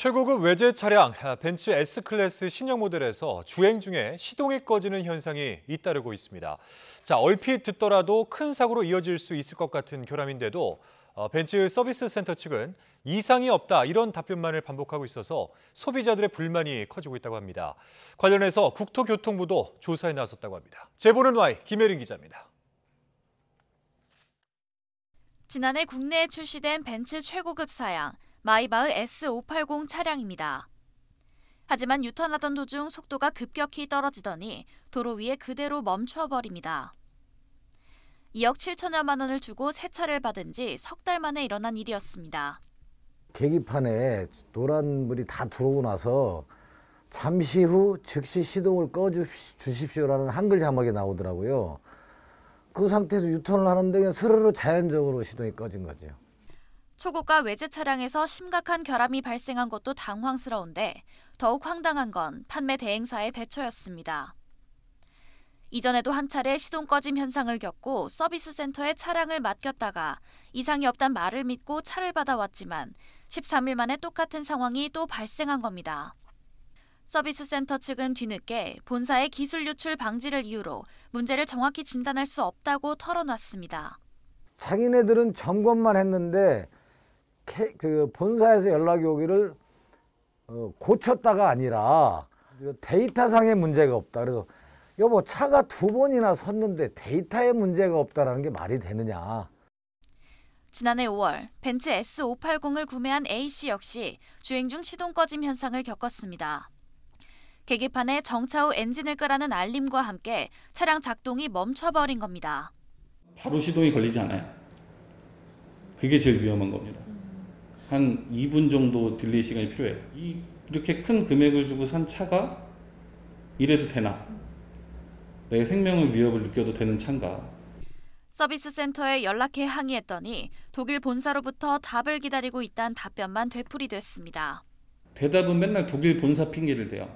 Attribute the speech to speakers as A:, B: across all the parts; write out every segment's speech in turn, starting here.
A: 최고급 외제 차량 벤츠 S클래스 신형 모델에서 주행 중에 시동이 꺼지는 현상이 잇따르고 있습니다. 자, 얼핏 듣더라도 큰 사고로 이어질 수 있을 것 같은 결함인데도 벤츠 서비스 센터 측은 이상이 없다 이런 답변만을 반복하고 있어서 소비자들의 불만이 커지고 있다고 합니다. 관련해서 국토교통부도 조사에 나섰다고 합니다. 제보는 Y 김혜린 기자입니다.
B: 지난해 국내에 출시된 벤츠 최고급 사양 마이바흐 S580 차량입니다. 하지만 유턴하던 도중 속도가 급격히 떨어지더니 도로 위에 그대로 멈춰버립니다. 2억 7천여만 원을 주고 새 차를 받은 지 석 달 만에 일어난 일이었습니다.
C: 계기판에 노란불이 다 들어오고 나서 잠시 후 즉시 시동을 꺼주십시오라는 한글 자막이 나오더라고요. 그 상태에서 유턴을 하는데 그냥 스르르 자연적으로 시동이 꺼진 거죠.
B: 초고가 외제 차량에서 심각한 결함이 발생한 것도 당황스러운데 더욱 황당한 건 판매 대행사의 대처였습니다. 이전에도 한 차례 시동 꺼짐 현상을 겪고 서비스 센터에 차량을 맡겼다가 이상이 없단 말을 믿고 차를 받아왔지만 13일 만에 똑같은 상황이 또 발생한 겁니다. 서비스 센터 측은 뒤늦게 본사의 기술 유출 방지를 이유로 문제를 정확히 진단할 수 없다고 털어놨습니다.
C: 자기네들은 점검만 했는데 본사에서 연락이 오기를 고쳤다가 아니라 데이터상의 문제가 없다. 그래서 여보 차가 2번이나 섰는데 데이터에 문제가 없다라는 게 말이 되느냐.
B: 지난해 5월 벤츠 S580을 구매한 A씨 역시 주행 중 시동 꺼짐 현상을 겪었습니다. 계기판에 정차 후 엔진을 끄라는 알림과 함께 차량 작동이 멈춰버린 겁니다.
D: 바로 시동이 걸리지 않아요. 그게 제일 위험한 겁니다. 한 2분 정도 딜레이 시간이 필요해요. 이렇게 큰 금액을 주고 산 차가 이래도 되나? 내 생명을 위협을 느껴도 되는 차인가?
B: 서비스 센터에 연락해 항의했더니 독일 본사로부터 답을 기다리고 있다는 답변만 되풀이됐습니다.
D: 대답은 맨날 독일 본사 핑계를 대요.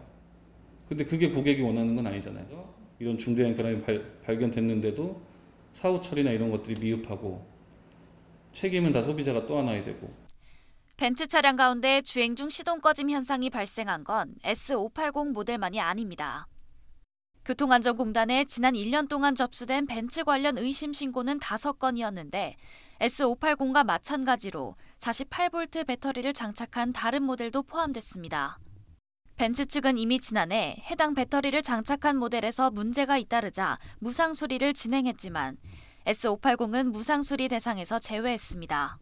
D: 근데 그게 고객이 원하는 건 아니잖아요. 이런 중대한 결함이 발견됐는데도 사후 처리나 이런 것들이 미흡하고 책임은 다 소비자가 떠안아야 되고.
B: 벤츠 차량 가운데 주행 중 시동 꺼짐 현상이 발생한 건 S580 모델만이 아닙니다. 교통안전공단에 지난 1년 동안 접수된 벤츠 관련 의심 신고는 5건이었는데 S580과 마찬가지로 48V 배터리를 장착한 다른 모델도 포함됐습니다. 벤츠 측은 이미 지난해 해당 배터리를 장착한 모델에서 문제가 잇따르자 무상 수리를 진행했지만 S580은 무상 수리 대상에서 제외했습니다.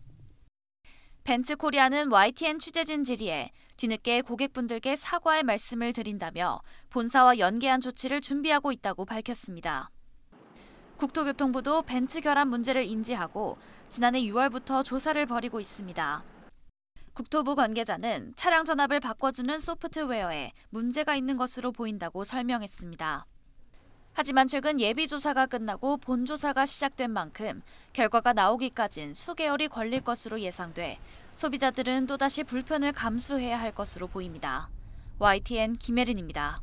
B: 벤츠 코리아는 YTN 취재진 질의에 뒤늦게 고객분들께 사과의 말씀을 드린다며 본사와 연계한 조치를 준비하고 있다고 밝혔습니다. 국토교통부도 벤츠 결함 문제를 인지하고 지난해 6월부터 조사를 벌이고 있습니다. 국토부 관계자는 차량 전압을 바꿔주는 소프트웨어에 문제가 있는 것으로 보인다고 설명했습니다. 하지만 최근 예비조사가 끝나고 본조사가 시작된 만큼 결과가 나오기까진 수개월이 걸릴 것으로 예상돼 소비자들은 또다시 불편을 감수해야 할 것으로 보입니다. YTN 김혜린입니다.